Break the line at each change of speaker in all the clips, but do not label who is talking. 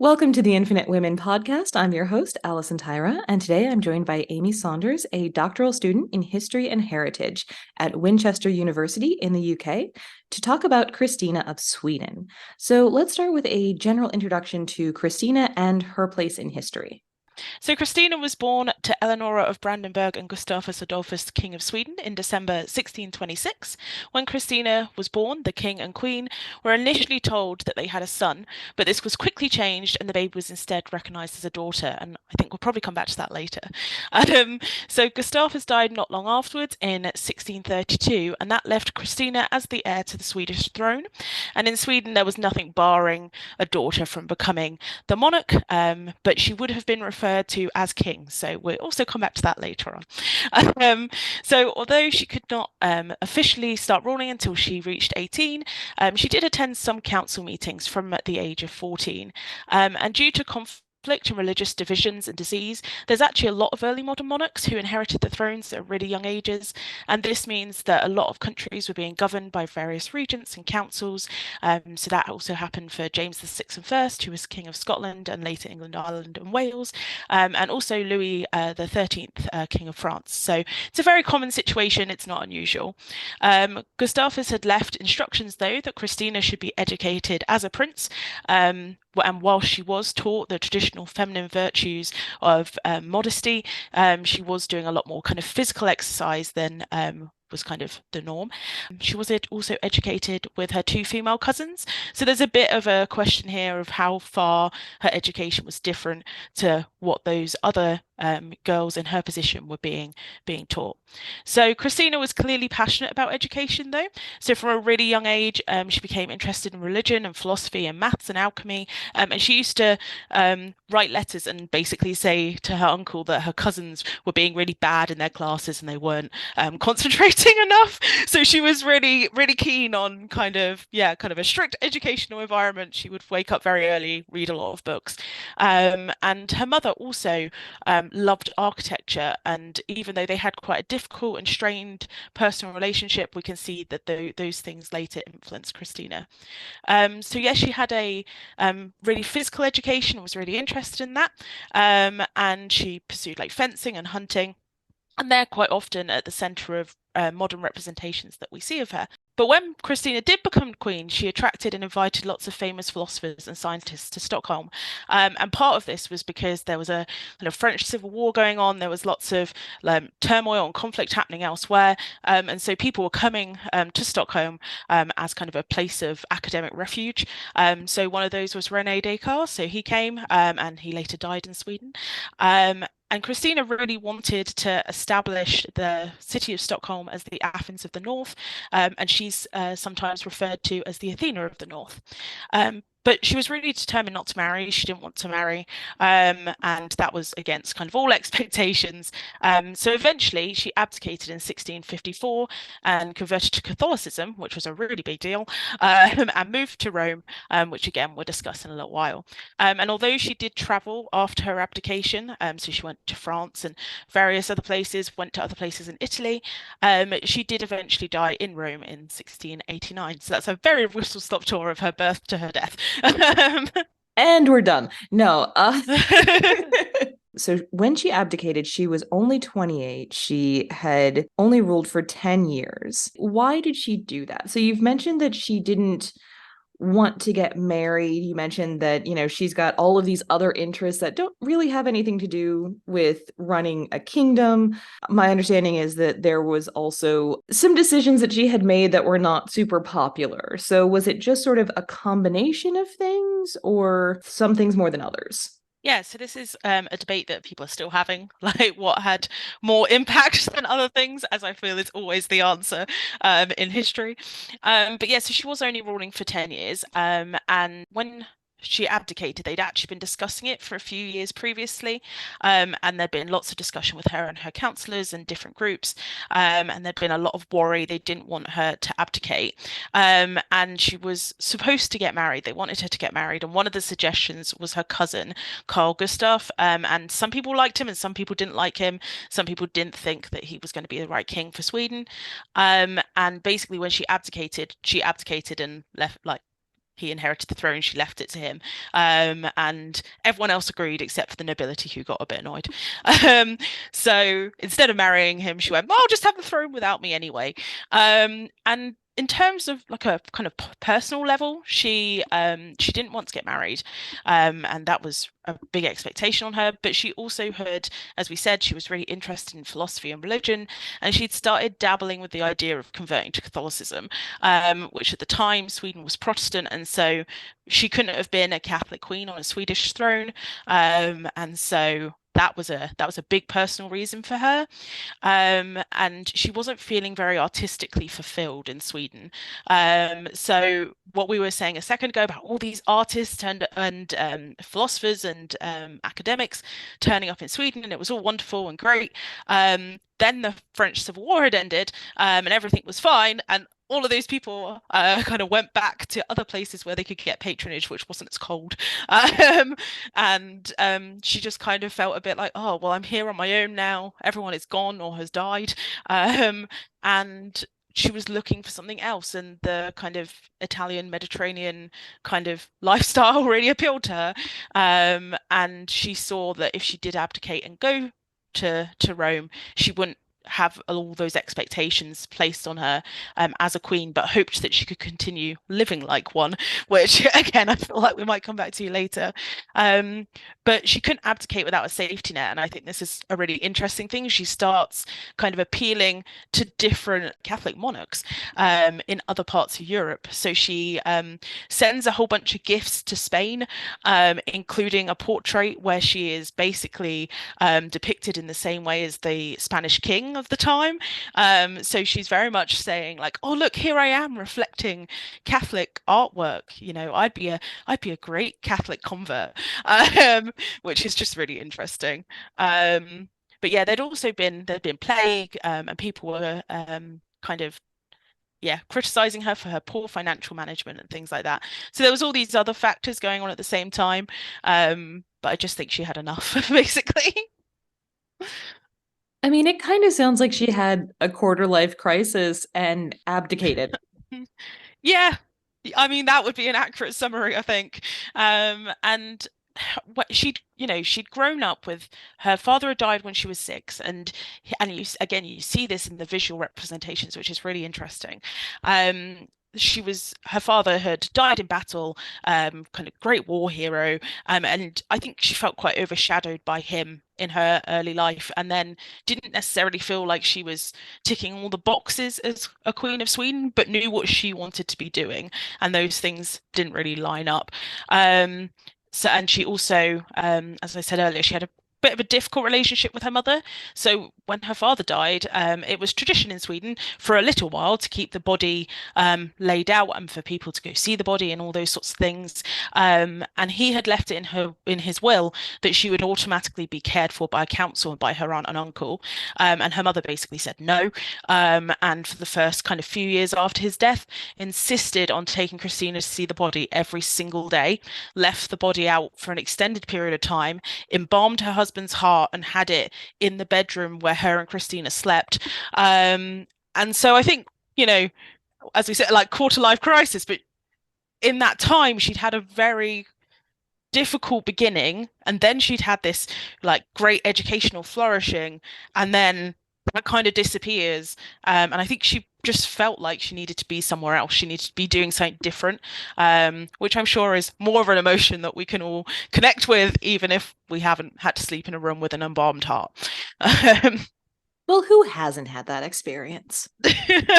Welcome to the Infinite Women podcast. I'm your host, Alison Tyra, and today I'm joined by Amy Saunders, a doctoral student in history and heritage at Winchester University in the UK, to talk about Christina of Sweden. So let's start with a general introduction to Christina and her place in history.
So Christina was born to Eleonora of Brandenburg and Gustavus Adolphus, King of Sweden, in December 1626. When Christina was born, the king and queen were initially told that they had a son, but this was quickly changed and the baby was instead recognised as a daughter, and I think we'll probably come back to that later. So Gustavus died not long afterwards in 1632, and that left Christina as the heir to the Swedish throne. And in Sweden, there was nothing barring a daughter from becoming the monarch, but she would have been referred to as king. So we'll also come back to that later on. So although she could not officially start ruling until she reached 18, she did attend some council meetings from the age of 14. And due to conflict and religious divisions and disease, there's actually a lot of early modern monarchs who inherited the thrones at really young ages, and this means that a lot of countries were being governed by various regents and councils. So that also happened for James VI and First, who was King of Scotland and later England, Ireland, and Wales, and also Louis the 13th, King of France. So it's a very common situation. It's not unusual. Gustavus had left instructions, though, that Christina should be educated as a prince. And while she was taught the traditional feminine virtues of modesty, she was doing a lot more kind of physical exercise than was kind of the norm. She was also educated with her two female cousins. So there's a bit of a question here of how far her education was different to what those other girls in her position were being taught. So Christina was clearly passionate about education, though. So from a really young age, she became interested in religion and philosophy and maths and alchemy. And she used to write letters and basically say to her uncle that her cousins were being really bad in their classes and they weren't concentrating enough. So she was really, really keen on kind of a strict educational environment. She would wake up very early, read a lot of books. And her mother also loved architecture. And even though they had quite a difficult and strained personal relationship, we can see that those things later influenced Christina. So yes, she had a really physical education, was really interested in that. And she pursued like fencing and hunting. And they're quite often at the centre of modern representations that we see of her. But when Christina did become queen, she attracted and invited lots of famous philosophers and scientists to Stockholm. And part of this was because there was a kind of French Civil War going on. There was lots of turmoil and conflict happening elsewhere. And so people were coming to Stockholm as kind of a place of academic refuge. So one of those was René Descartes. So he came and he later died in Sweden. And Christina really wanted to establish the city of Stockholm as the Athens of the North, and she's sometimes referred to as the Athena of the North. But she was really determined not to marry. She didn't want to marry, and that was against kind of all expectations. So eventually she abdicated in 1654 and converted to Catholicism, which was a really big deal, and moved to Rome, which again we'll discuss in a little while. And although she did travel after her abdication, so she went to France and various other places, went to other places in Italy, she did eventually die in Rome in 1689. So that's a very whistle-stop tour of her birth to her death.
And we're done. No. So when she abdicated, she was only 28. She had only ruled for 10 years. Why did she do that? So you've mentioned that she didn't want to get married. You mentioned that, she's got all of these other interests that don't really have anything to do with running a kingdom. My understanding is that there was also some decisions that she had made that were not super popular. So was it just sort of a combination of things or some things more than others?
Yeah, so this is a debate that people are still having, like what had more impact than other things, as I feel is always the answer in history. But yeah, so she was only ruling for 10 years. And when she abdicated, they'd actually been discussing it for a few years previously. And there'd been lots of discussion with her and her councillors and different groups. And there'd been a lot of worry. They didn't want her to abdicate. And she was supposed to get married. They wanted her to get married. And one of the suggestions was her cousin, Carl Gustaf. And some people liked him and some people didn't like him. Some people didn't think that he was going to be the right king for Sweden. And basically when she abdicated and left, like, he inherited the throne, she left it to him. And everyone else agreed except for the nobility, who got a bit annoyed. Um, so instead of marrying him, she went, "Well, I'll just have the throne without me anyway." And in terms of like a kind of personal level, she didn't want to get married, and that was a big expectation on her. But she also had, as we said, she was really interested in philosophy and religion, and she'd started dabbling with the idea of converting to Catholicism, which at the time Sweden was Protestant, and so she couldn't have been a Catholic queen on a Swedish throne, and so that was a big personal reason for her. And she wasn't feeling very artistically fulfilled in Sweden. So what we were saying a second ago about all these artists and philosophers and academics turning up in Sweden, and it was all wonderful and great. Then the French Civil War had ended, and everything was fine, and all of those people kind of went back to other places where they could get patronage, which wasn't as cold. And she just kind of felt a bit like, oh, well, I'm here on my own now. Everyone is gone or has died. And she was looking for something else, and the kind of Italian Mediterranean kind of lifestyle really appealed to her. And she saw that if she did abdicate and go to Rome, she wouldn't have all those expectations placed on her as a queen, but hoped that she could continue living like one, which again I feel like we might come back to later. But she couldn't abdicate without a safety net, and I think this is a really interesting thing. She starts kind of appealing to different Catholic monarchs in other parts of Europe. So she sends a whole bunch of gifts to Spain, including a portrait where she is basically depicted in the same way as the Spanish king of the time. So she's very much saying like, "Oh, look, here I am reflecting Catholic artwork. I'd be a great Catholic convert," which is just really interesting. But yeah, there'd been plague, and people were kind of criticizing her for her poor financial management and things like that. So there was all these other factors going on at the same time. But I just think she had enough, basically.
I mean, it kind of sounds like she had a quarter life crisis and abdicated.
Yeah, I mean that would be an accurate summary, I think. And what she'd grown up with her father had died when she was 6, and you see this in the visual representations, which is really interesting. Her father had died in battle, kind of great war hero, and I think she felt quite overshadowed by him in her early life, and then didn't necessarily feel like she was ticking all the boxes as a Queen of Sweden, but knew what she wanted to be doing, and those things didn't really line up. And she also, as I said earlier, she had a bit of a difficult relationship with her mother. So when her father died, it was tradition in Sweden for a little while to keep the body laid out and for people to go see the body and all those sorts of things. And he had left it in his will that she would automatically be cared for by a council and by her aunt and uncle. And her mother basically said no. And for the first kind of few years after his death, insisted on taking Christina to see the body every single day, left the body out for an extended period of time, embalmed her husband's heart, and had it in the bedroom where her and Christina slept. And so I think, as we said, like quarter life crisis, but in that time she'd had a very difficult beginning, and then she'd had this like great educational flourishing, and then that kind of disappears. And I think she just felt like she needed to be somewhere else. She needed to be doing something different, which I'm sure is more of an emotion that we can all connect with, even if we haven't had to sleep in a room with an embalmed heart.
Well, who hasn't had that experience? It's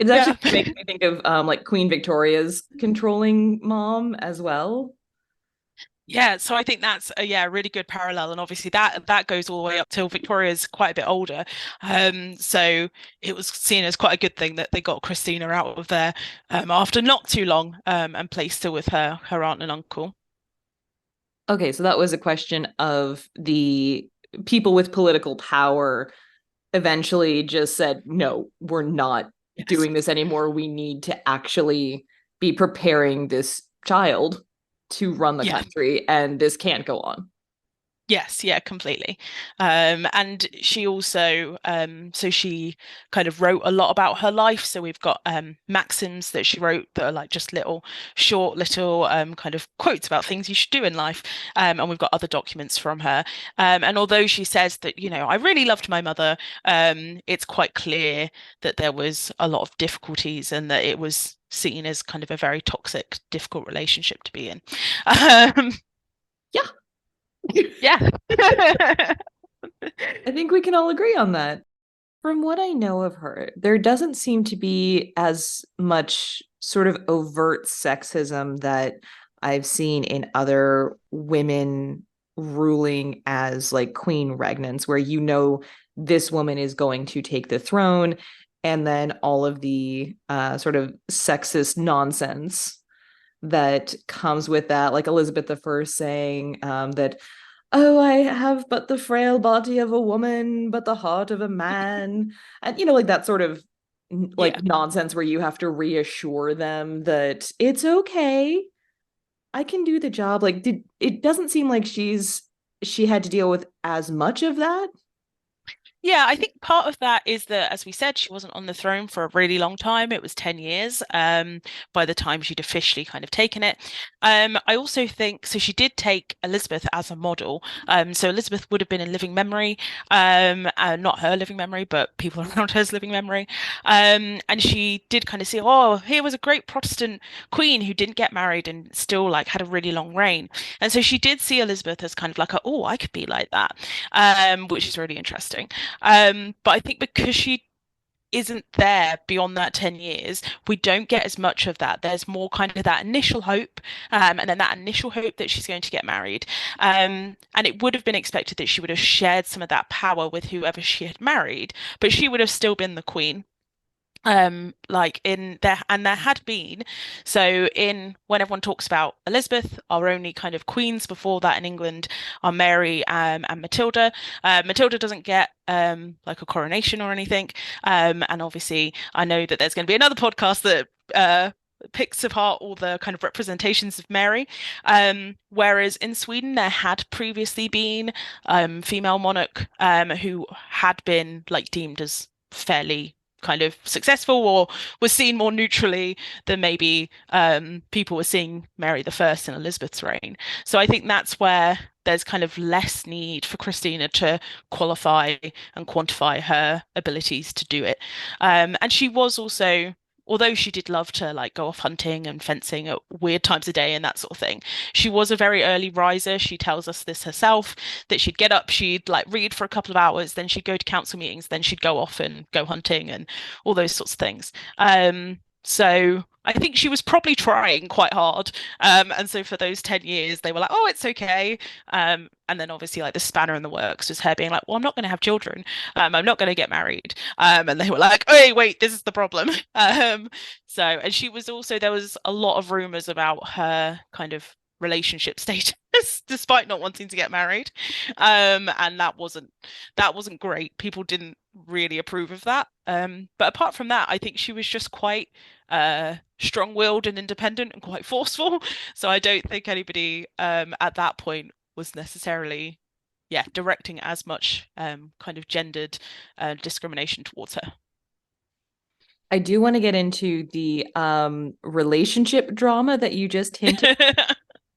actually making me think of like Queen Victoria's controlling mom as well.
Yeah, so I think that's a really good parallel, and obviously that goes all the way up till Victoria's quite a bit older. So it was seen as quite a good thing that they got Christina out of there after not too long, and placed her with her aunt and uncle.
Okay, so that was a question of the people with political power eventually just said, no, we're not
Yes.
doing this anymore. We need to actually be preparing this child to run the
Yeah.
country, and this can't go on.
Yes, yeah, completely. And she also, so she kind of wrote a lot about her life. So we've got maxims that she wrote that are like just little short little kind of quotes about things you should do in life. And we've got other documents from her. And although she says that, I really loved my mother, it's quite clear that there was a lot of difficulties and that it was seen as kind of a very toxic, difficult relationship to be in. Um,
Yeah.
yeah.
I think we can all agree on that. From what I know of her, there doesn't seem to be as much sort of overt sexism that I've seen in other women ruling as like queen regnants, where this woman is going to take the throne, and then all of the sort of sexist nonsense that comes with that, like Elizabeth I saying that, oh, I have but the frail body of a woman, but the heart of a man. And, like that sort of
Yeah.
like nonsense where you have to reassure them that it's okay. I can do the job. Like, it doesn't seem like she had to deal with as much of that.
Yeah, I think part of that is that, as we said, she wasn't on the throne for a really long time. It was 10 years by the time she'd officially kind of taken it. I also think, so she did take Elizabeth as a model. So Elizabeth would have been in living memory, not her living memory, but people around her's living memory. And she did kind of see, oh, here was a great Protestant queen who didn't get married and still like had a really long reign. And so she did see Elizabeth as kind of like, oh, I could be like that, which is really interesting. But I think because she isn't there beyond that 10 years, we don't get as much of that. There's more kind of that initial hope, and then that initial hope that she's going to get married. And it would have been expected that she would have shared some of that power with whoever she had married, but she would have still been the queen. Like in there, and there had been, so in when everyone talks about Elizabeth, our only kind of queens before that in England are Mary and Matilda. Matilda doesn't get like a coronation or anything. And obviously I know that there's going to be another podcast that picks apart all the kind of representations of Mary. Whereas in Sweden there had previously been female monarch who had been like deemed as fairly kind of successful or was seen more neutrally than maybe people were seeing Mary the First and Elizabeth's reign. So I think that's where there's kind of less need for Christina to qualify and quantify her abilities to do it. And she was also, although she did love to like go off hunting and fencing at weird times of day and that sort of thing, she was a very early riser. She tells us this herself, that she'd get up, she'd like read for a couple of hours, then she'd go to council meetings, then she'd go off and go hunting and all those sorts of things. So I think she was probably trying quite hard. And so for those 10 years, they were like, oh, it's okay. And then obviously like the spanner in the works was her being like, well, I'm not going to have children. I'm not going to get married. And they were like, oh, wait, this is the problem. So, and she was also, there was a lot of rumors about her kind of relationship status despite not wanting to get married. And that wasn't great. People didn't really approve of that. But apart from that, I think she was just quite strong-willed and independent and quite forceful. So I don't think anybody at that point was necessarily, yeah, directing as much kind of gendered discrimination towards her.
I do want to get into the relationship drama that you just hinted.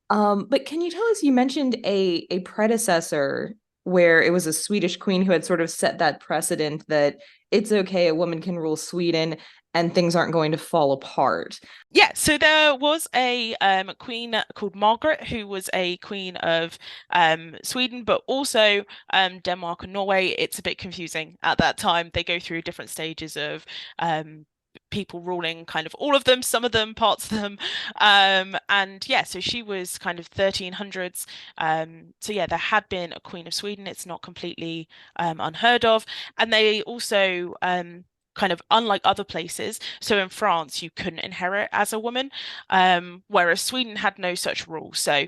But can you tell us, you mentioned a predecessor where it was a Swedish queen who had sort of set that precedent that it's okay, a woman can rule Sweden and things aren't going to fall apart.
Yeah, so there was a queen called Margaret who was a queen of Sweden, but also Denmark and Norway. It's a bit confusing at that time. They go through different stages of people ruling kind of all of them, some of them, parts of them. And yeah, so she was kind of 1300s. So yeah, there had been a Queen of Sweden. It's not completely unheard of. And they also kind of unlike other places. So in France, you couldn't inherit as a woman, whereas Sweden had no such rule. So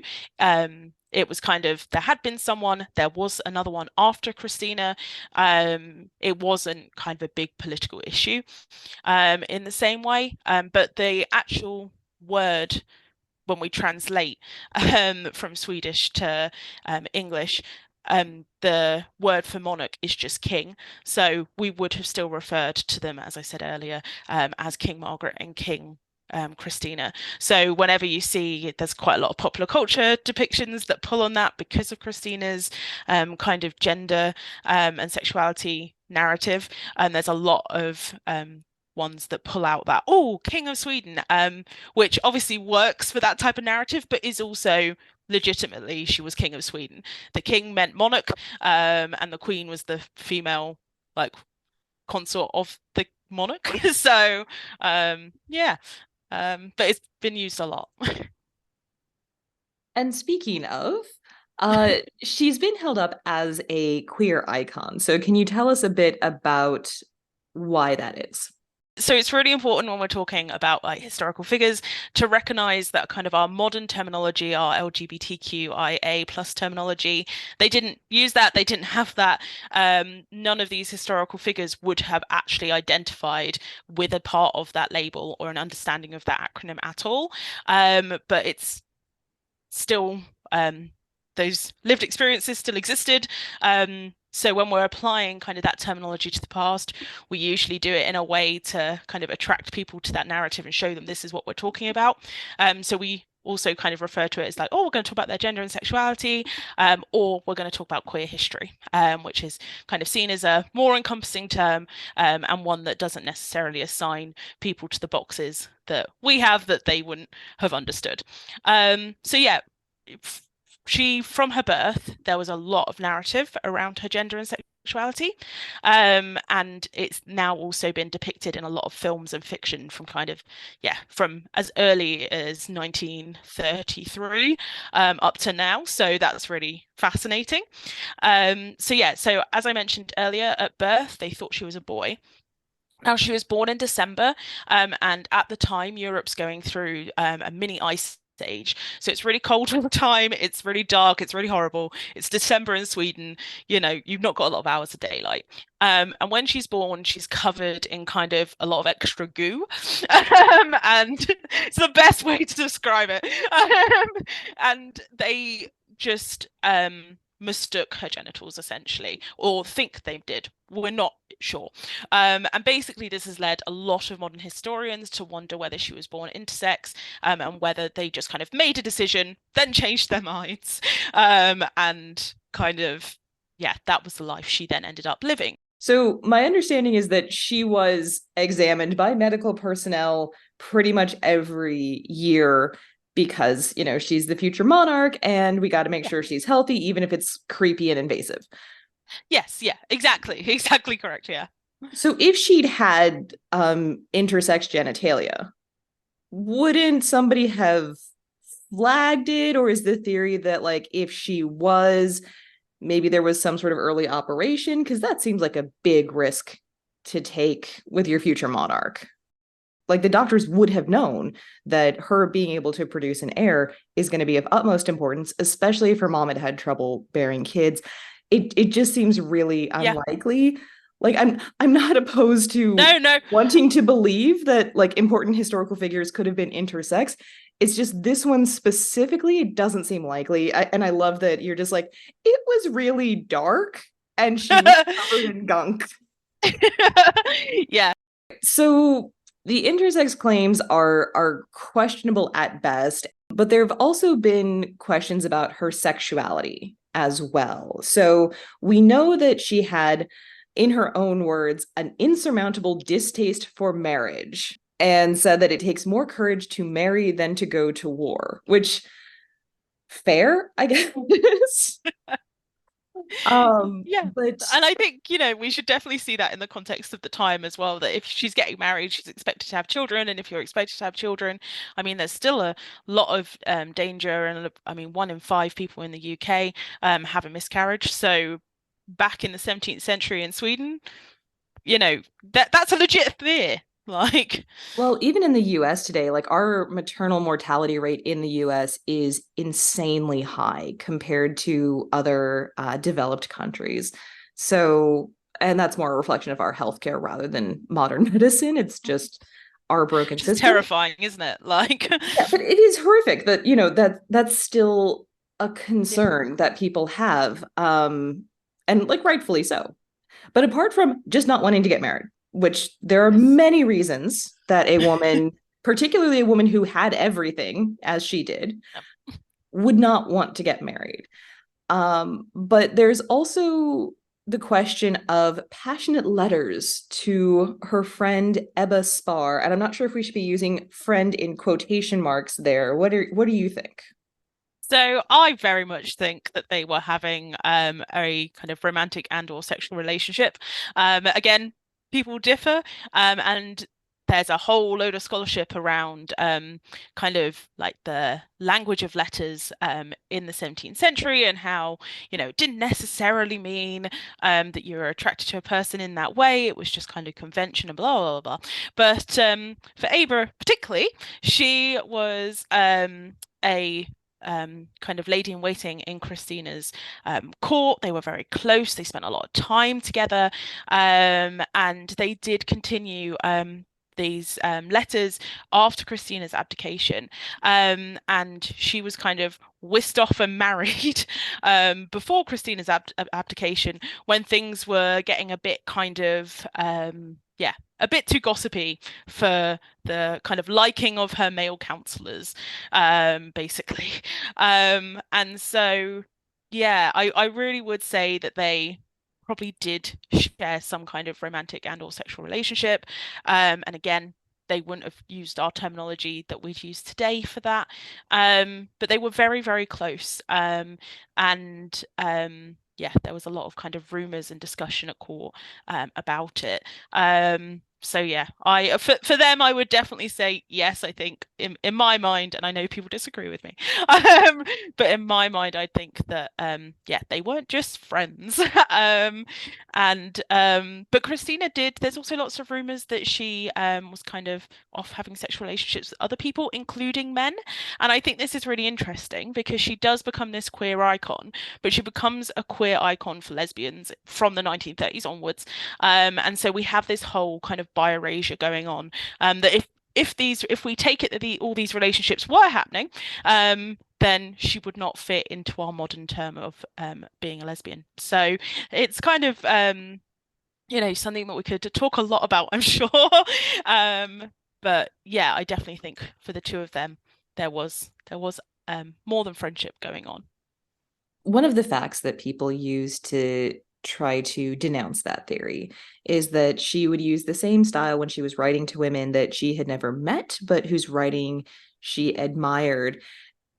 it was kind of there had been someone, there was another one after Christina. It wasn't kind of a big political issue in the same way. But the actual word when we translate from Swedish to English, the word for monarch is just king. So we would have still referred to them, as I said earlier, as King Margaret and King Christina. So whenever you see, there's quite a lot of popular culture depictions that pull on that because of Christina's kind of gender and sexuality narrative. And there's a lot of ones that pull out that, oh, King of Sweden, which obviously works for that type of narrative, but is also legitimately she was King of Sweden. The king meant monarch, and the queen was the female like consort of the monarch. So yeah, but it's been used a lot.
And speaking of, she's been held up as a queer icon. So can you tell us a bit about why that is?
So it's really important when we're talking about like historical figures to recognize that kind of our modern terminology, our LGBTQIA plus terminology, they didn't use that, they didn't have that. None of these historical figures would have actually identified with a part of that label or an understanding of that acronym at all. But it's still those lived experiences still existed. So when we're applying kind of that terminology to the past, we usually do it in a way to kind of attract people to that narrative and show them this is what we're talking about. So we also kind of refer to it as like, oh, we're going to talk about their gender and sexuality, or we're going to talk about queer history, which is kind of seen as a more encompassing term, and one that doesn't necessarily assign people to the boxes that we have that they wouldn't have understood. So yeah, she, from her birth, there was a lot of narrative around her gender and sexuality. And it's now also been depicted in a lot of films and fiction from kind of, yeah, from as early as 1933 up to now. So that's really fascinating. So yeah, so as I mentioned earlier, at birth, they thought she was a boy. Now, she was born in December, and at the time, Europe's going through a mini ice age. So it's really cold all the time. It's really dark. It's really horrible. It's December in Sweden. You know, you've not got a lot of hours of daylight. And when she's born, she's covered in kind of a lot of extra goo. And it's the best way to describe it. And they just mistook her genitals essentially, or think they did. We're not sure. And basically, this has led a lot of modern historians to wonder whether she was born intersex, and whether they just kind of made a decision, then changed their minds, and kind of, yeah, that was the life she then ended up living.
So my understanding is that she was examined by medical personnel pretty much every year because, you know, she's the future monarch and we got to make sure she's healthy, even if it's creepy and invasive.
Yes, yeah, exactly. Exactly correct, yeah.
So if she'd had intersex genitalia, wouldn't somebody have flagged it? Or is the theory that, like, if she was, maybe there was some sort of early operation? Because that seems like a big risk to take with your future monarch. Like, the doctors would have known that her being able to produce an heir is going to be of utmost importance, especially if her mom had had trouble bearing kids. It just seems really
Yeah.
unlikely. Like, I'm not opposed to
No.
wanting to believe that like important historical figures could have been intersex. It's just this one specifically, it doesn't seem likely. And I love that you're just like, it was really dark and she was covered in gunk.
Yeah.
So the intersex claims are questionable at best, but there have also been questions about her sexuality as well. So we know that she had, in her own words, an insurmountable distaste for marriage, and said that it takes more courage to marry than to go to war, which, fair, I guess.
Yeah.
But
And I think, you know, we should definitely see that in the context of the time as well, that if she's getting married, she's expected to have children. And if you're expected to have children, I mean, there's still a lot of danger. And I mean, 1 in 5 people in the UK have a miscarriage. So back in the 17th century in Sweden, you know, that's a legit fear. Like,
well, even in the US today, like, our maternal mortality rate in the US is insanely high compared to other developed countries. So, and that's more a reflection of our healthcare rather than modern medicine. It's just our broken
just
system.
terrifying, isn't it? Like,
Yeah, but it is horrific that, you know, that's still a
Yeah.
concern that people have, and like rightfully so. But apart from just not wanting to get married, which there are
Yes.
many reasons that a woman, particularly a woman who had everything as she did,
Yep.
would not want to get married. But there's also the question of passionate letters to her friend Ebba Spar, and I'm not sure if we should be using "friend" in quotation marks there. What do you think?
So I very much think that they were having a kind of romantic and or sexual relationship. Again, people differ, and there's a whole load of scholarship around kind of like the language of letters in the 17th century and how, it didn't necessarily mean that you were attracted to a person in that way. It was just kind of convention and blah, blah, blah. But for Aber particularly, she was a kind of lady in waiting in Christina's court. They were very close. They spent a lot of time together, and they did continue these letters after Christina's abdication. And she was kind of whisked off and married before Christina's abdication when things were getting a bit kind of yeah, a bit too gossipy for the kind of liking of her male counselors, basically. And so, yeah, I really would say that they probably did share some kind of romantic and or sexual relationship. And again, they wouldn't have used our terminology that we'd use today for that. But they were very, very close. And yeah, there was a lot of kind of rumors and discussion at court about it. So yeah, I for them I would definitely say yes. I think in my mind, and I know people disagree with me, but in my mind, I think that yeah, they weren't just friends. And but Christina did. There's also lots of rumors that she was kind of off having sexual relationships with other people, including men. And I think this is really interesting because she does become this queer icon, but she becomes a queer icon for lesbians from the 1930s onwards. And so we have this whole kind of bi-erasure going on. That if we take it that all these relationships were happening, then she would not fit into our modern term of being a lesbian. So it's kind of something that we could talk a lot about, I'm sure. um, but yeah, I definitely think for the two of them, there was more than friendship going on.
One of the facts that people use to try to denounce that theory is that she would use the same style when she was writing to women that she had never met, but whose writing she admired.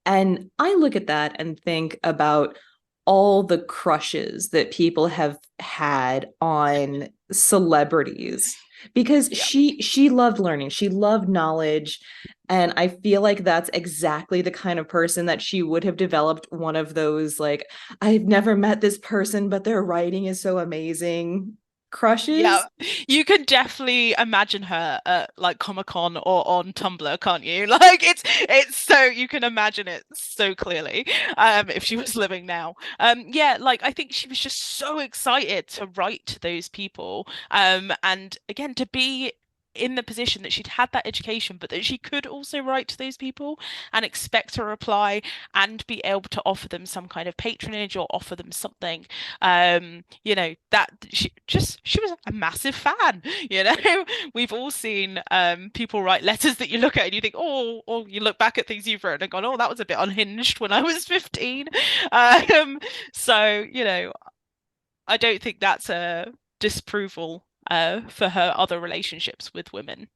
And I look at that and think about all the crushes that people have had on celebrities because
Yeah.
she loved learning, she loved knowledge, and I feel like that's exactly the kind of person that she would have developed one of those like I've never met this person but their writing is so amazing
Yeah,
crushes.
you can definitely imagine her at like Comic-Con or on Tumblr, can't you? Like it's so you can imagine it so clearly. If she was living now. Yeah, like I think she was just so excited to write to those people. And again to be in the position that she'd had that education, but that she could also write to those people and expect a reply and be able to offer them some kind of patronage or offer them something that she was a massive fan. We've all seen people write letters that you look at and you think, oh, or you look back at things you've written and gone, oh, that was a bit unhinged when I was 15. um so I don't think that's a disapproval for her other relationships with women.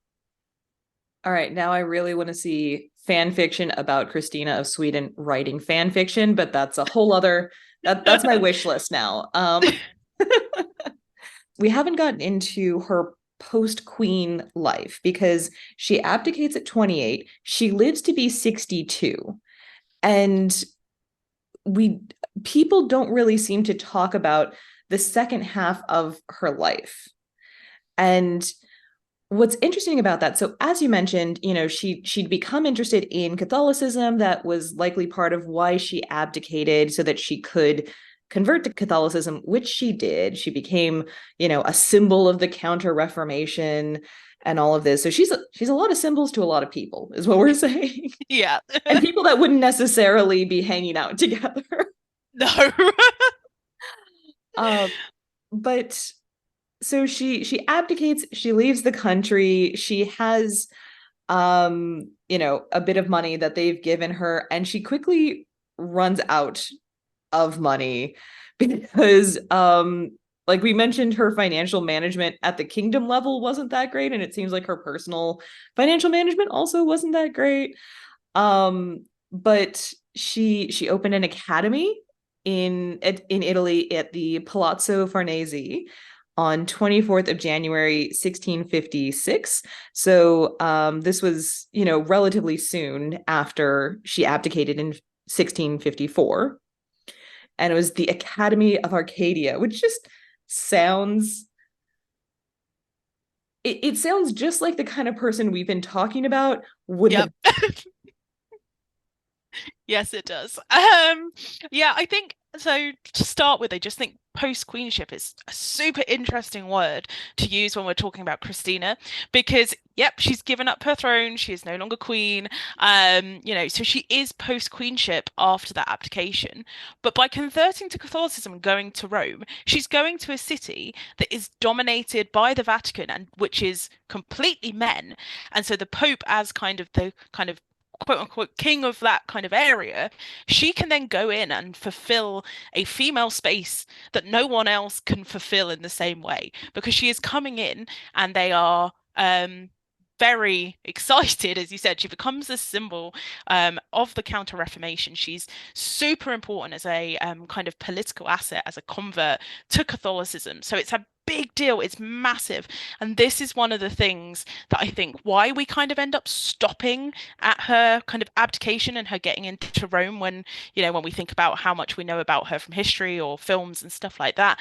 All right, now I really want to see fan fiction about Christina of Sweden writing fan fiction, but that's a whole other that's my wish list now. We haven't gotten into her post-queen life because she abdicates at 28, she lives to be 62, and we people don't really seem to talk about the second half of her life. And what's interesting about that, so as you mentioned, she'd become interested in Catholicism. That was likely part of why she abdicated, so that she could convert to Catholicism, which she did. She became a symbol of the Counter Reformation. and all of this. So she's a lot of symbols to a lot of people, is what we're saying.
Yeah.
And people that wouldn't necessarily be hanging out together.
No.
um, but so she abdicates, she leaves the country, she has a bit of money that they've given her, and she quickly runs out of money because like we mentioned, her financial management at the kingdom level wasn't that great, and it seems like her personal financial management also wasn't that great. But she opened an academy in Italy at the Palazzo Farnese on 24th of January 1656. So this was, relatively soon after she abdicated in 1654. And it was the Academy of Arcadia, which just sounds it sounds just like the kind of person we've been talking about would
Yep.
have.
Yes, it does. Yeah, I think so. To start with, I just think post-queenship is a super interesting word to use when we're talking about Christina, because yep, she's given up her throne. She is no longer queen. So she is post-queenship after that abdication. But by converting to Catholicism and going to Rome, she's going to a city that is dominated by the Vatican and which is completely men. And so the Pope, as kind of quote unquote king of that kind of area, she can then go in and fulfill a female space that no one else can fulfill in the same way, because she is coming in and they are very excited. As you said, she becomes a symbol of the Counter Reformation. She's super important as a kind of political asset, as a convert to Catholicism. So it's a big deal. It's massive. And this is one of the things that I think why we kind of end up stopping at her kind of abdication and her getting into Rome when we think about how much we know about her from history or films and stuff like that.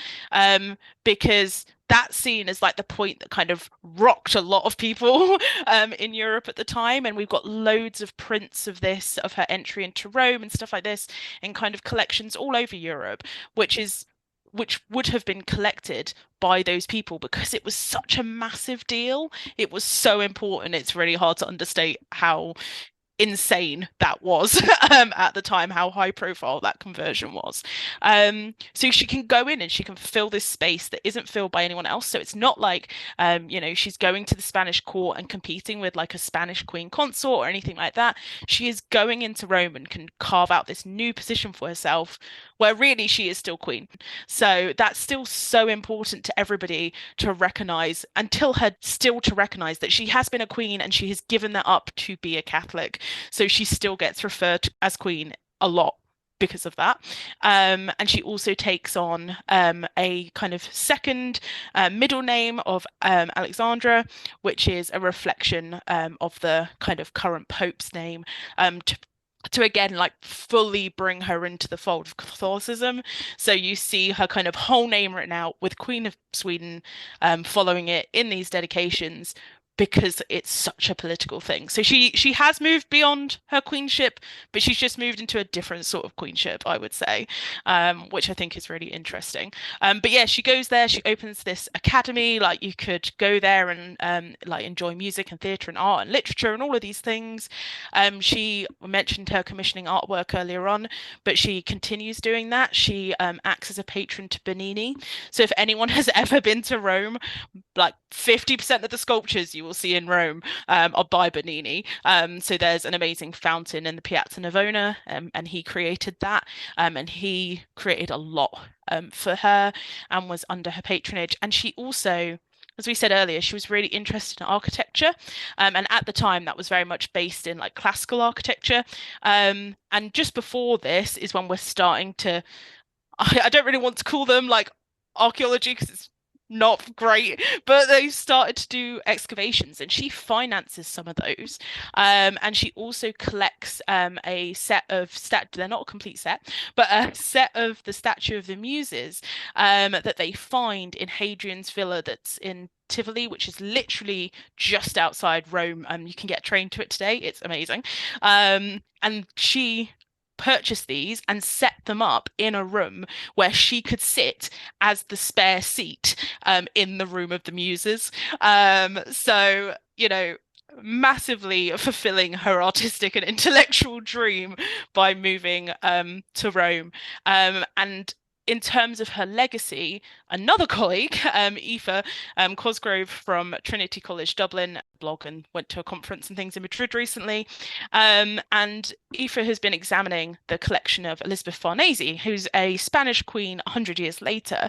Because that scene is like the point that kind of rocked a lot of people in Europe at the time. And we've got loads of prints of this, of her entry into Rome and stuff like this, in kind of collections all over Europe, which would have been collected by those people because it was such a massive deal. It was so important. It's really hard to understate how insane that was at the time, how high profile that conversion was. So she can go in and she can fill this space that isn't filled by anyone else. So it's not like she's going to the Spanish court and competing with like a Spanish queen consort or anything like that. She is going into Rome and can carve out this new position for herself where really she is still queen. So that's still so important to everybody to recognize, until her still to recognize that she has been a queen and she has given that up to be a Catholic. So she still gets referred to as queen a lot because of that. And she also takes on a kind of second middle name of Alexandra, which is a reflection of the kind of current Pope's name, to again like fully bring her into the fold of Catholicism. So you see her kind of whole name written out with Queen of Sweden following it in these dedications, because it's such a political thing. So she has moved beyond her queenship, but she's just moved into a different sort of queenship, I would say, which I think is really interesting. But yeah, she goes there, she opens this academy, like you could go there and like enjoy music and theatre and art and literature and all of these things. She mentioned her commissioning artwork earlier on, but she continues doing that. She acts as a patron to Bernini. So if anyone has ever been to Rome, like 50% of the sculptures you will see in Rome are by Bernini. So there's an amazing fountain in the Piazza Navona, and he created that. And he created a lot for her and was under her patronage. And she also, as we said earlier, she was really interested in architecture. And at the time, that was very much based in like classical architecture. And just before this is when we're starting to, I don't really want to call them like archaeology because it's not great, but they started to do excavations and she finances some of those. And she also collects a set of they're not a complete set, but a set of the statue of the Muses that they find in Hadrian's villa that's in Tivoli, which is literally just outside Rome. You can get a train to it today. It's amazing. And she purchased these and set them up in a room where she could sit as the spare seat in the room of the muses. So, massively fulfilling her artistic and intellectual dream by moving to Rome. And in terms of her legacy, another colleague, Aoife Cosgrove from Trinity College Dublin, blog and went to a conference and things in Madrid recently. And Aoife has been examining the collection of Elizabeth Farnese, who's a Spanish queen 100 years later.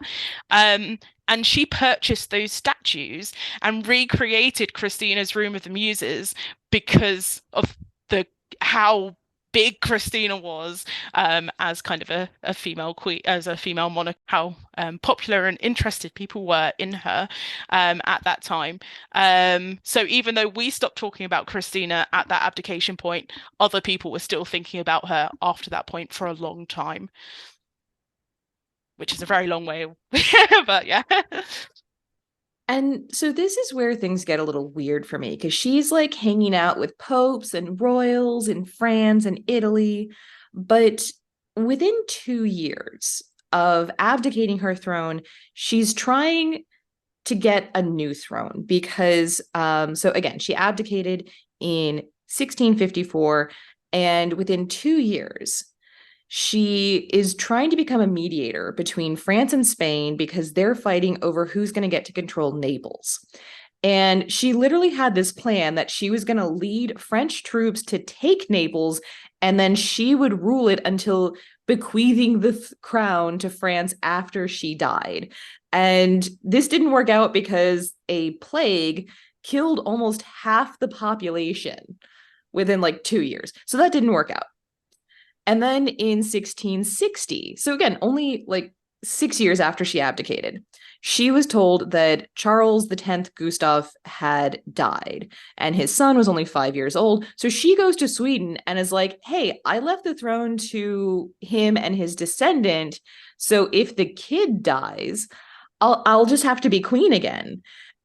And she purchased those statues and recreated Christina's Room of the Muses because of the how big Christina was as kind of a female queen, as a female monarch, how popular and interested people were in her at that time. So even though we stopped talking about Christina at that abdication point, other people were still thinking about her after that point for a long time, which is a very long way, but yeah.
And so this is where things get a little weird for me because she's like hanging out with popes and royals in France and Italy. But within 2 years of abdicating her throne, she's trying to get a new throne because, so again, she abdicated in 1654. And within 2 years, she is trying to become a mediator between France and Spain because they're fighting over who's going to get to control Naples. And she literally had this plan that she was going to lead French troops to take Naples, and then she would rule it until bequeathing the crown to France after she died. And this didn't work out because a plague killed almost half the population within like 2 years. So that didn't work out. And then in 1660, so again, only like 6 years after she abdicated, she was told that Charles X Gustav had died and his son was only 5 years old. So she goes to Sweden and is like, hey, I left the throne to him and his descendant. So if the kid dies, I'll just have to be queen again.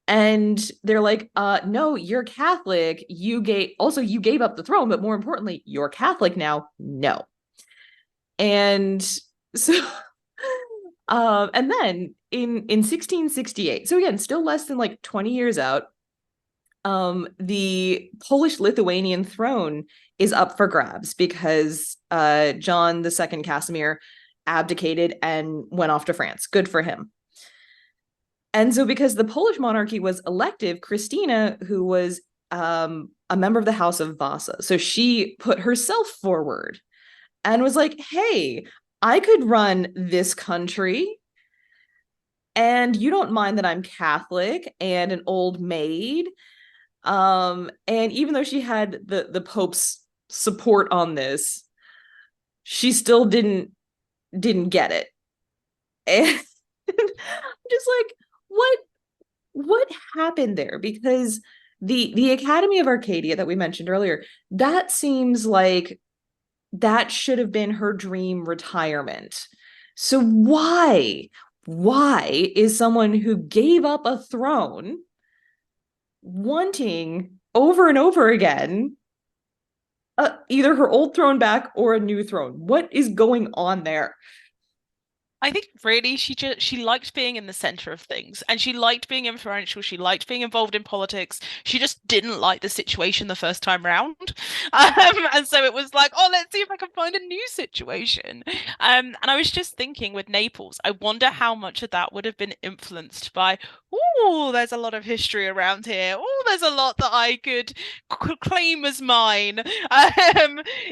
And they're like, no, you're Catholic. You gave up the throne, but more importantly, you're Catholic now. No. And so and then in 1668, so again, still less than like 20 years out, the Polish-Lithuanian throne is up for grabs because John II Casimir abdicated and went off to France. Good for him. And so because the Polish monarchy was elective, Christina, who was a member of the House of Vasa, so she put herself forward and was like, hey, I could run this country. And you don't mind that I'm Catholic and an old maid. And even though she had the Pope's support on this, she still didn't get it. And just like, what happened there? Because the Academy of Arcadia that we mentioned earlier, that seems like that should have been her dream retirement. So why is someone who gave up a throne wanting over and over again either her old throne back or a new throne? What is going on there?
I think really she liked being in the center of things, and she liked being influential. She liked being involved in politics. She just didn't like the situation the first time round, and so it was like, oh, let's see if I can find a new situation. And I was just thinking with Naples, I wonder how much of that would have been influenced by, oh, there's a lot of history around here. Oh, there's a lot that I could claim as mine,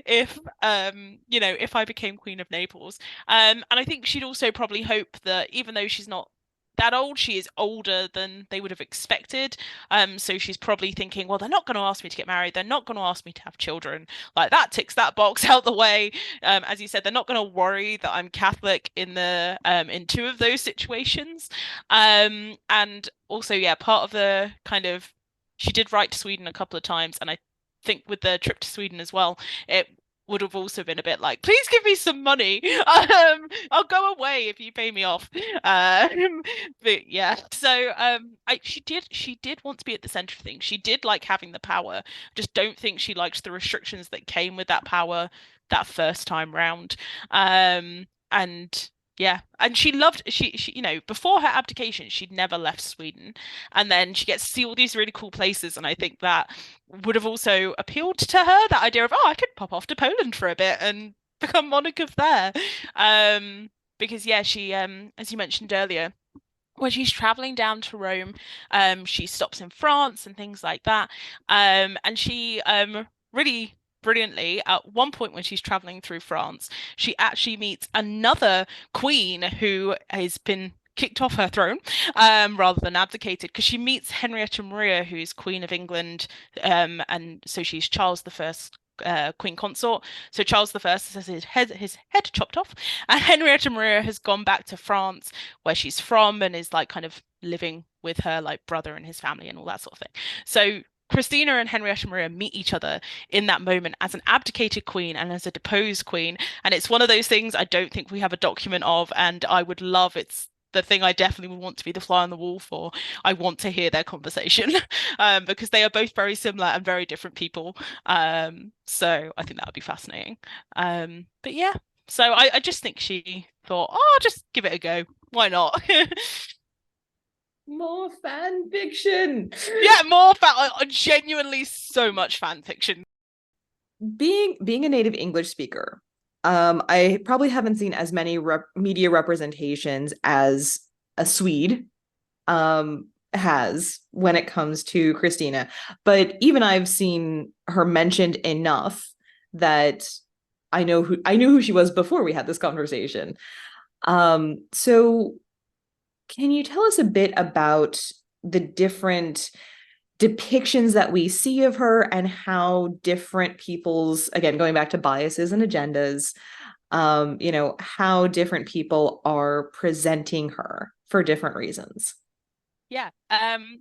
if if I became Queen of Naples. And I think she'd also probably hope that even though she's not that old, she is older than they would have expected. So she's probably thinking, well, they're not going to ask me to get married. They're not going to ask me to have children. Like that ticks that box out the way. As you said, they're not going to worry that I'm Catholic in two of those situations. And also, yeah, part of the kind of she did write to Sweden a couple of times, and I think with the trip to Sweden as well, it would have also been a bit like, please give me some money. I'll go away if you pay me off. But yeah, so she did want to be at the center of things. She did like having the power. Just don't think she liked the restrictions that came with that power that first time round. And yeah, and she loved she before her abdication, she'd never left Sweden, and then she gets to see all these really cool places, and I think that would have also appealed to her, that idea of, oh, I could pop off to Poland for a bit and become monarch of there. Because yeah, she as you mentioned earlier, when she's traveling down to Rome, she stops in France and things like that. And she really brilliantly, at one point when she's traveling through France, she actually meets another queen who has been kicked off her throne, rather than abdicated, because she meets Henrietta Maria, who's Queen of England, and so she's Charles the First. Queen consort. So Charles the First has his head chopped off, and Henrietta Maria has gone back to France, where she's from, and is like kind of living with her like brother and his family and all that sort of thing. So Christina and Henrietta Maria meet each other in that moment as an abdicated queen and as a deposed queen. And it's one of those things I don't think we have a document of, and I would love, it's the thing I definitely would want to be the fly on the wall for. I want to hear their conversation, because they are both very similar and very different people. So I think that would be fascinating. But yeah, so I just think she thought, oh, I'll just give it a go. Why not?
More fan fiction.
Yeah, more genuinely so much fan fiction.
Being a native English speaker, I probably haven't seen as many media representations as a Swede has when it comes to Christina. But even I've seen her mentioned enough that I knew who she was before we had this conversation. So can you tell us a bit about the different depictions that we see of her and how different people's, again, going back to biases and agendas, how different people are presenting her for different reasons?
Yeah.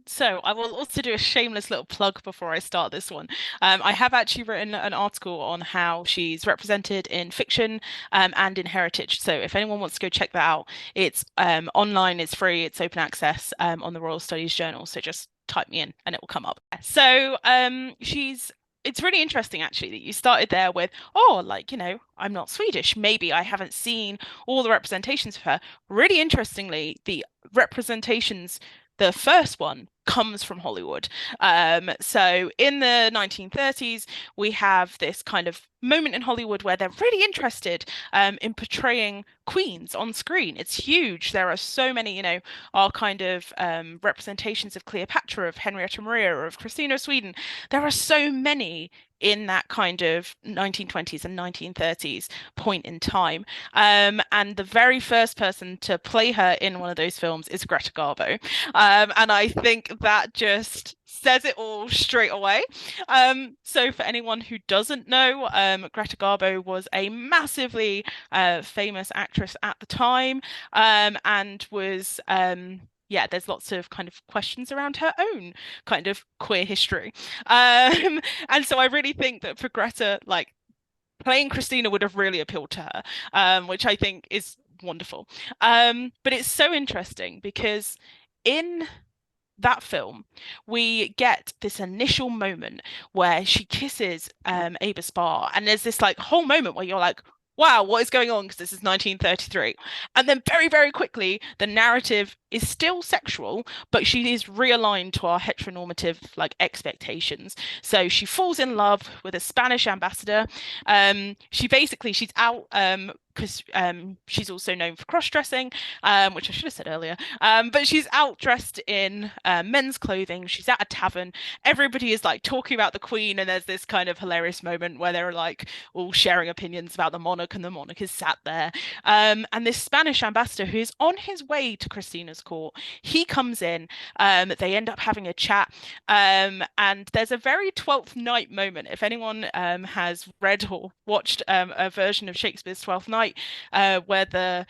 So I will also do a shameless little plug before I start this one. I have actually written an article on how she's represented in fiction, and in heritage. So if anyone wants to go check that out, it's online, it's free, it's open access, on the Royal Studies Journal. So just type me in and it will come up. So it's really interesting actually that you started there with, oh, like, I'm not Swedish. Maybe I haven't seen all the representations of her. Really interestingly, representations the first one comes from Hollywood. So in the 1930s, we have this kind of moment in Hollywood where they're really interested in portraying queens on screen. It's huge. There are so many, our kind of representations of Cleopatra, of Henrietta Maria, or of Christina of Sweden. There are so many in that kind of 1920s and 1930s point in time. And the very first person to play her in one of those films is Greta Garbo. And I think that just says it all straight away. So for anyone who doesn't know, Greta Garbo was a massively famous actress at the time, and was yeah, there's lots of kind of questions around her own kind of queer history. And so I really think that for Greta, like, playing Christina would have really appealed to her, which I think is wonderful. But it's so interesting because in that film, we get this initial moment where she kisses Ava Spar, and there's this like whole moment where you're like, wow, what is going on? Because this is 1933. And then very, very quickly, the narrative is still sexual, but she is realigned to our heteronormative like expectations. So she falls in love with a Spanish ambassador. She's out because she's also known for cross-dressing, which I should have said earlier. But she's out dressed in men's clothing. She's at a tavern. Everybody is like talking about the Queen, and there's this kind of hilarious moment where they're like all sharing opinions about the monarch, and the monarch is sat there. And this Spanish ambassador, who is on his way to Christina's court, he comes in. They end up having a chat, and there's a very Twelfth Night moment. If anyone has read or watched a version of Shakespeare's Twelfth Night, where the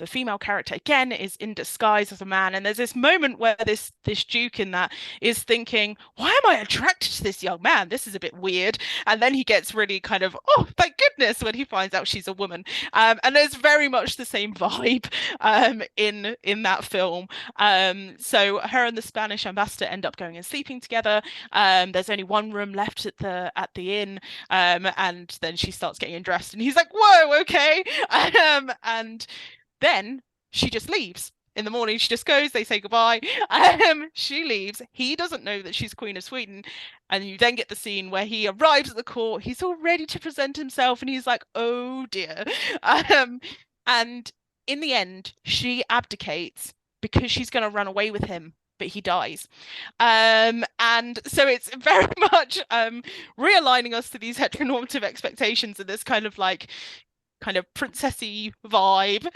female character again is in disguise as a man, and there's this moment where this duke in that is thinking, why am I attracted to this young man? This is a bit weird. And then he gets really kind of, oh, thank goodness, when he finds out she's a woman. And there's very much the same vibe in that that film. So her and the Spanish ambassador end up going and sleeping together. There's only one room left at the inn, and then she starts getting undressed, and he's like, "Whoa, okay." And then she just leaves. In the morning, she just goes, they say goodbye. She leaves. He doesn't know that she's Queen of Sweden. And you then get the scene where he arrives at the court. He's all ready to present himself, and he's like, oh dear. Um, and in the end, she abdicates because she's going to run away with him, but he dies. And so it's very much realigning us to these heteronormative expectations and this kind of princessy vibe.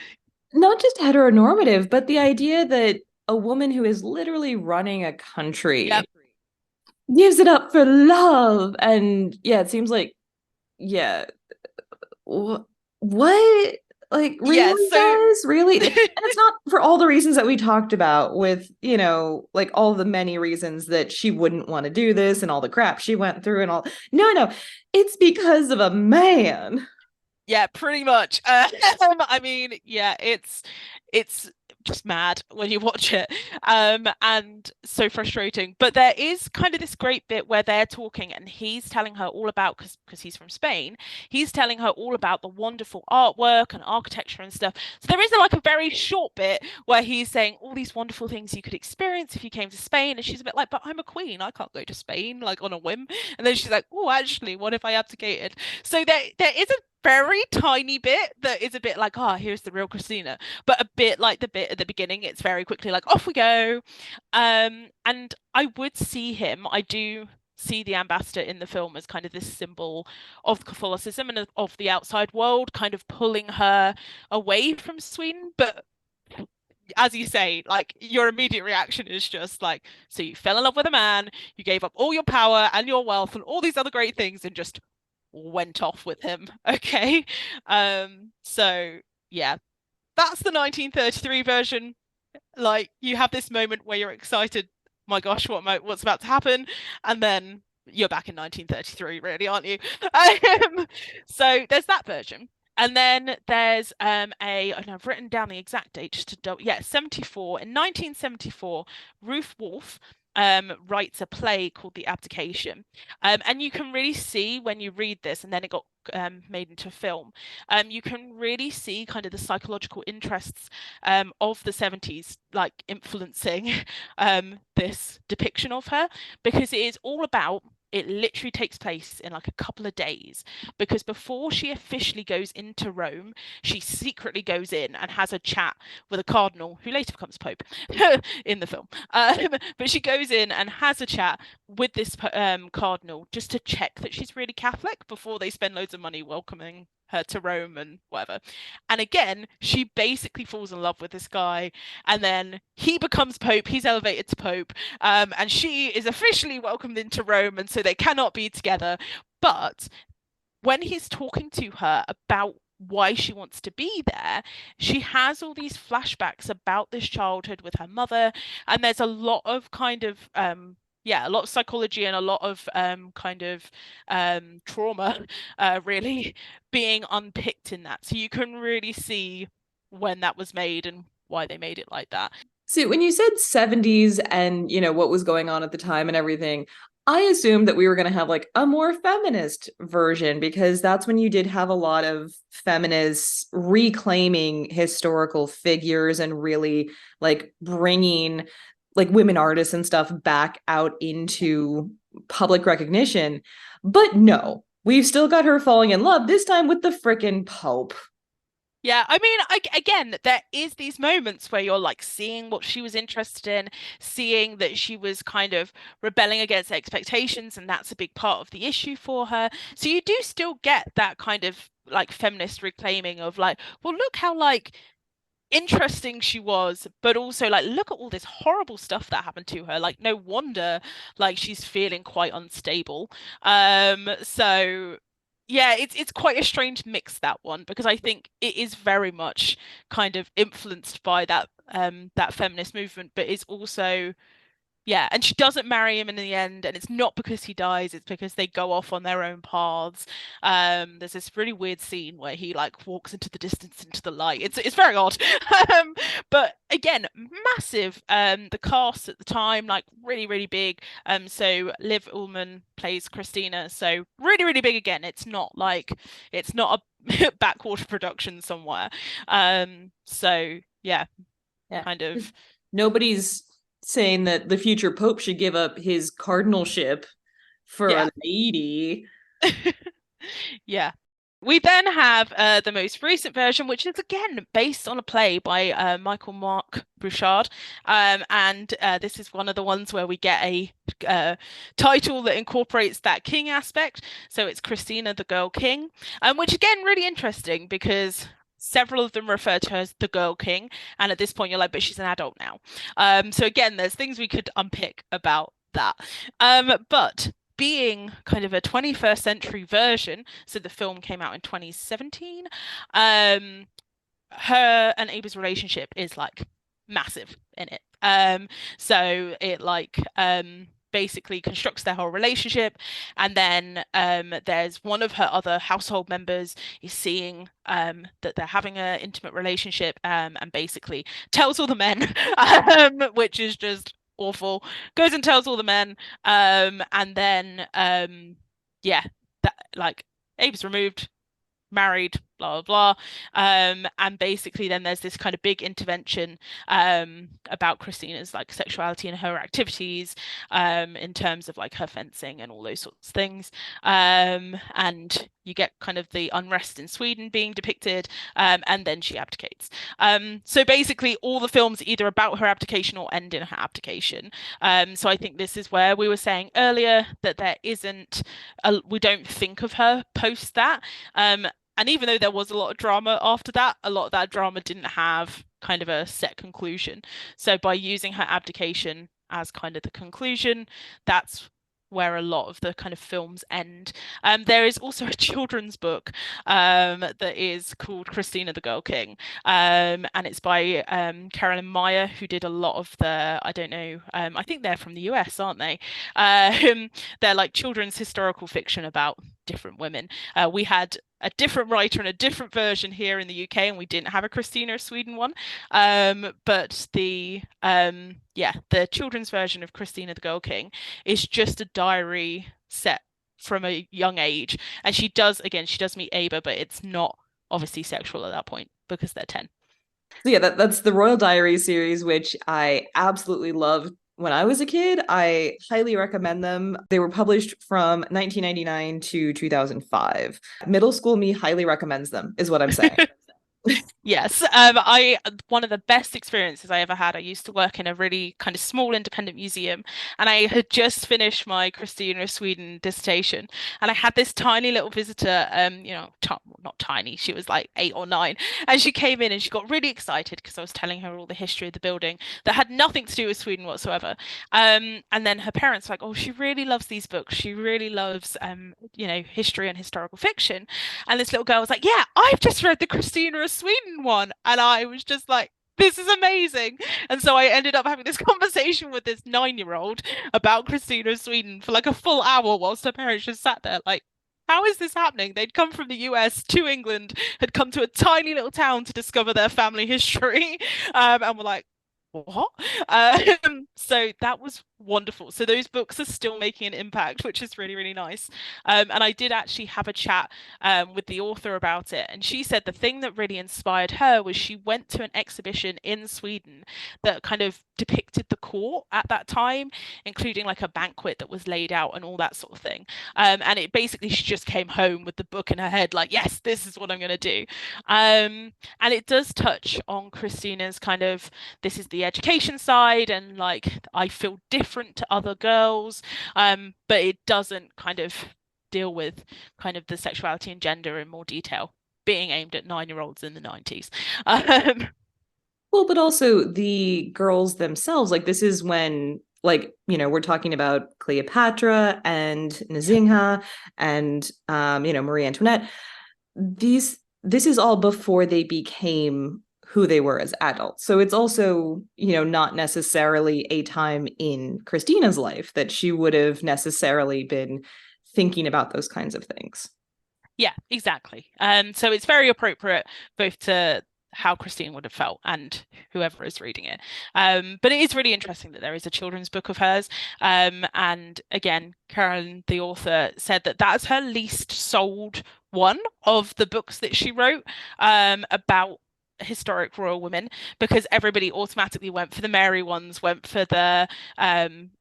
Not just heteronormative, but the idea that a woman who is literally running a country
Yep.
gives it up for love. And yeah, it seems like, yeah, what? Like,
Yeah,
really,
so
guys? Really? And it's not for all the reasons that we talked about with, like all the many reasons that she wouldn't want to do this and all the crap she went through and all. No, no, it's because of a man.
yeah, pretty much. I mean, yeah, it's just mad when you watch it, and so frustrating. But there is kind of this great bit where they're talking, and he's telling her all about because he's from Spain. He's telling her all about the wonderful artwork and architecture and stuff. So there is like a very short bit where he's saying all these wonderful things you could experience if you came to Spain, and she's a bit like, "But I'm a queen, I can't go to Spain like on a whim." And then she's like, "Oh, actually, what if I abdicated?" So there is a very tiny bit that is a bit like, oh, here's the real Christina, but a bit like the bit at the beginning, it's very quickly like, off we go. And I would see him, I do see the ambassador in the film as kind of this symbol of Catholicism and of the outside world, kind of pulling her away from Sweden. But as you say, like your immediate reaction is just like, so you fell in love with a man, you gave up all your power and your wealth and all these other great things and just went off with him. Okay. So yeah, that's the 1933 version. Like you have this moment where you're excited, my gosh, what's about to happen? And then you're back in 1933, really, aren't you? So there's that version. And then there's and I've written down the exact date just to double, yeah, 74. In 1974, Ruth Wolf writes a play called The Abdication. And you can really see when you read this, and then it got made into a film, you can really see kind of the psychological interests of the 70s, like influencing this depiction of her, because it is all about, it literally takes place in like a couple of days, because before she officially goes into Rome, she secretly goes in and has a chat with a cardinal who later becomes Pope in the film. But she goes in and has a chat with this cardinal just to check that she's really Catholic before they spend loads of money welcoming her to Rome and whatever. And again, she basically falls in love with this guy, and then he becomes Pope, he's elevated to Pope, and she is officially welcomed into Rome, and so they cannot be together. But when he's talking to her about why she wants to be there, she has all these flashbacks about this childhood with her mother, and there's a lot of kind of yeah, a lot of psychology and a lot of kind of trauma really being unpicked in that. So you can really see when that was made and why they made it like that.
See, when you said 70s and, what was going on at the time and everything, I assumed that we were going to have like a more feminist version because that's when you did have a lot of feminists reclaiming historical figures and really like bringing like women artists and stuff back out into public recognition. But no, we've still got her falling in love, this time with the frickin' Pope.
Yeah, I mean, again, there is these moments where you're like seeing what she was interested in, seeing that she was kind of rebelling against expectations, and that's a big part of the issue for her. So you do still get that kind of like feminist reclaiming of like, well, look how like interesting she was, but also like look at all this horrible stuff that happened to her. Like no wonder like she's feeling quite unstable. So yeah, it's quite a strange mix, that one, because I think it is very much kind of influenced by that that feminist movement, but is also Yeah, and she doesn't marry him in the end, and it's not because he dies, it's because they go off on their own paths. There's this really weird scene where he like walks into the distance into the light. It's very odd. Um, but again, massive. The cast at the time, like really, really big. So Liv Ullmann plays Christina, so really, really big again. It's not a backwater production somewhere. So yeah,
Yeah.
kind of.
Nobody's saying that the future pope should give up his cardinalship for
Yeah.
a lady.
Yeah. We then have the most recent version, which is again based on a play by Michael Mark Bouchard. And this is one of the ones where we get a title that incorporates that king aspect. So it's Christina the Girl King, which again, really interesting because several of them refer to her as the Girl King. And at this point, you're like, but she's an adult now. So again, there's things we could unpick about that. But being kind of a 21st century version, so the film came out in 2017, her and Abe's relationship is like massive in it. So it like basically constructs their whole relationship, and then there's one of her other household members is seeing that they're having an intimate relationship, and basically tells all the men, which is just awful. Goes and tells all the men, and then yeah, that like Abe's removed, married, blah blah blah. And basically then there's this kind of big intervention about Christina's like sexuality and her activities in terms of like her fencing and all those sorts of things. And you get kind of the unrest in Sweden being depicted, and then she abdicates. So basically all the films are either about her abdication or end in her abdication. So I think this is where we were saying earlier that there isn't we don't think of her post that. And even though there was a lot of drama after that, a lot of that drama didn't have kind of a set conclusion. So by using her abdication as kind of the conclusion, that's where a lot of the kind of films end. There is also a children's book that is called Christina the Girl King, and it's by Carolyn Meyer, who did a lot of the, I don't know, I think they're from the US, aren't they? They're like children's historical fiction about different women. We had a different writer and a different version here in the UK, and we didn't have a Christina of Sweden one. But the the children's version of Christina the Girl King is just a diary set from a young age, and she does meet Ava, but it's not obviously sexual at that point because they're 10.
So yeah, that's the Royal Diary series, which I absolutely loved when I was a kid. I highly recommend them. They were published from 1999 to 2005. Middle school me highly recommends them, is what I'm saying.
Yes, I one of the best experiences I ever had. I used to work in a really kind of small independent museum, and I had just finished my Christina of Sweden dissertation, and I had this tiny little visitor, not tiny, she was like 8 or 9, and she came in and she got really excited because I was telling her all the history of the building that had nothing to do with Sweden whatsoever. And then her parents were like, oh, she really loves these books. She really loves, history and historical fiction. And this little girl was like, yeah, I've just read the Christina of Sweden one. And I was just like, this is amazing. And so I ended up having this conversation with this 9-year-old about Christina of Sweden for like a full hour whilst her parents just sat there like, how is this happening? They'd come from the US to England, had come to a tiny little town to discover their family history, and were like, what? So that was wonderful. So those books are still making an impact, which is really, really nice. And I did actually have a chat with the author about it. And she said the thing that really inspired her was she went to an exhibition in Sweden that kind of depicted the court at that time, including like a banquet that was laid out and all that sort of thing. And it basically, she just came home with the book in her head, like, yes, this is what I'm going to do. And it does touch on Christina's kind of, this is the education side, and like, I feel different to other girls, but it doesn't kind of deal with kind of the sexuality and gender in more detail, being aimed at 9-year-olds in the 90s.
Well, but also the girls themselves, like this is when, like, we're talking about Cleopatra and Nzinga and Marie Antoinette. This is all before they became who they were as adults. So it's also, not necessarily a time in Christina's life that she would have necessarily been thinking about those kinds of things.
Yeah, exactly. So it's very appropriate both to how Christine would have felt and whoever is reading it. But it is really interesting that there is a children's book of hers. And again, Karen, the author, said that that's her least sold one of the books that she wrote about historic royal women, because everybody automatically went for the Mary ones, went for the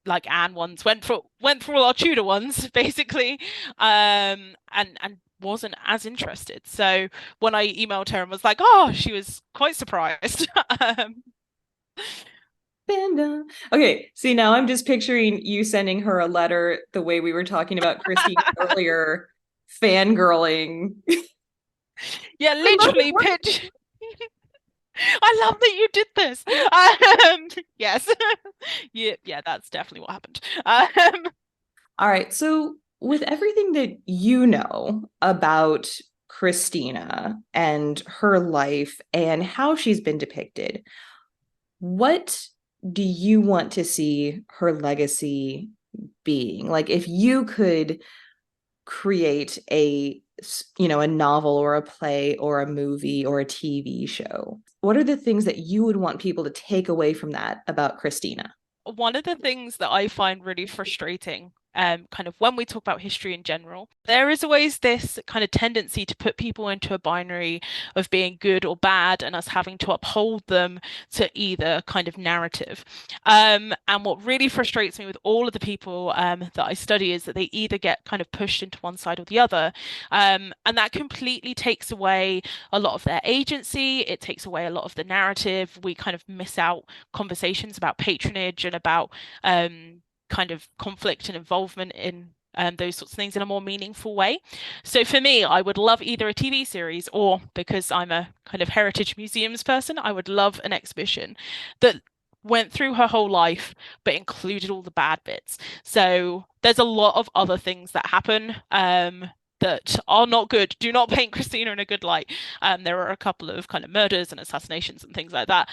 like Anne ones, went for all our Tudor ones basically, and wasn't as interested. So when I emailed her and was like, oh, she was quite surprised.
Okay, see, now I'm just picturing you sending her a letter the way we were talking about Christine earlier, fangirling.
Yeah,
I love
literally
it.
pitch. I love that you did this. Yes. Yeah, that's definitely what happened.
All right, so with everything that you know about Christina and her life and how she's been depicted, what do you want to see her legacy being? Like, if you could create a novel or a play or a movie or a TV show, what are the things that you would want people to take away from that about Christina?
One of the things that I find really frustrating, kind of when we talk about history in general, there is always this kind of tendency to put people into a binary of being good or bad, and us having to uphold them to either kind of narrative. And what really frustrates me with all of the people that I study is that they either get kind of pushed into one side or the other. And that completely takes away a lot of their agency. It takes away a lot of the narrative. We kind of miss out conversations about patronage and about kind of conflict and involvement in those sorts of things in a more meaningful way. So for me, I would love either a TV series, or because I'm a kind of heritage museums person, I would love an exhibition that went through her whole life but included all the bad bits. So there's a lot of other things that happen that are not good. Do not paint Christina in a good light. There are a couple of kind of murders and assassinations and things like that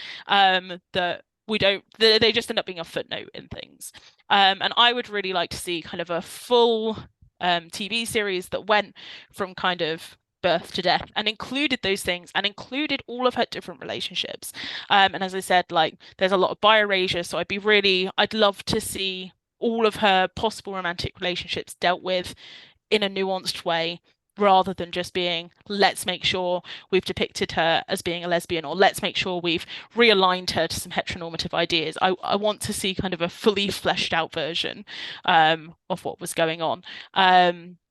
that we don't, they just end up being a footnote in things. And I would really like to see kind of a full TV series that went from kind of birth to death and included those things and included all of her different relationships. And as I said, like there's a lot of bi-erasure, so I'd love to see all of her possible romantic relationships dealt with in a nuanced way, rather than just being, let's make sure we've depicted her as being a lesbian, or let's make sure we've realigned her to some heteronormative ideas. I want to see kind of a fully fleshed out version of what was going on,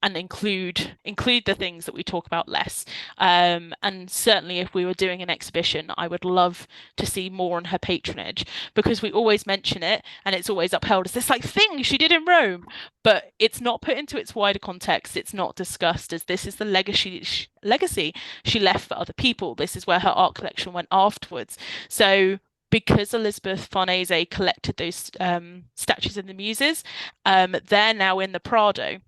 and include the things that we talk about less. And certainly if we were doing an exhibition, I would love to see more on her patronage, because we always mention it and it's always upheld as this like thing she did in Rome, but it's not put into its wider context. It's not discussed as this is the legacy she left for other people. This is where her art collection went afterwards. So because Elizabeth Farnese collected those statues in the Muses, they're now in the Prado.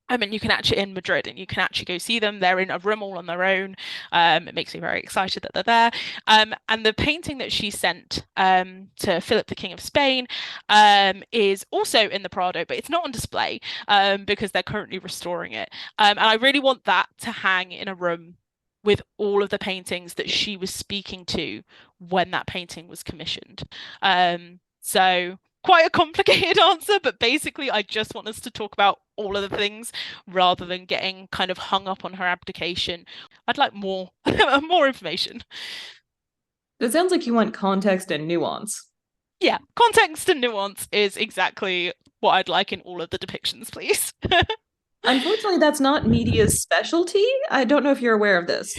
I mean, you can actually in Madrid, and you can actually go see them. They're in a room all on their own. It makes me very excited that they're there. And the painting that she sent to Philip, the King of Spain, is also in the Prado, but it's not on display because they're currently restoring it. And I really want that to hang in a room with all of the paintings that she was speaking to when that painting was commissioned. So quite a complicated answer, but basically I just want us to talk about all of the things rather than getting kind of hung up on her abdication. I'd like more more information.
It sounds like you want context and nuance.
Yeah, context and nuance is exactly what I'd like in all of the depictions, please.
Unfortunately, that's not media's specialty. I don't know if you're aware of this.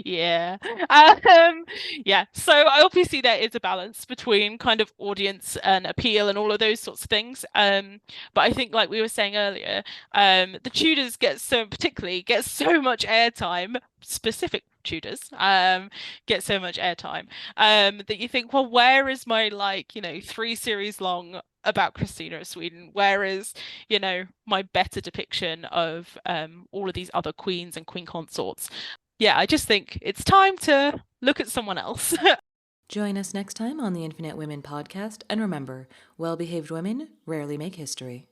Yeah. Um, yeah. So obviously there is a balance between kind of audience and appeal and all of those sorts of things. But I think like we were saying earlier, the Tudors particularly get so much airtime, specific Tudors, get so much airtime, that you think, well, where is my like, 3 series long about Christina of Sweden? Where is, my better depiction of all of these other queens and queen consorts? Yeah, I just think it's time to look at someone else.
Join us next time on the Infinite Women podcast, and remember, well behaved women rarely make history.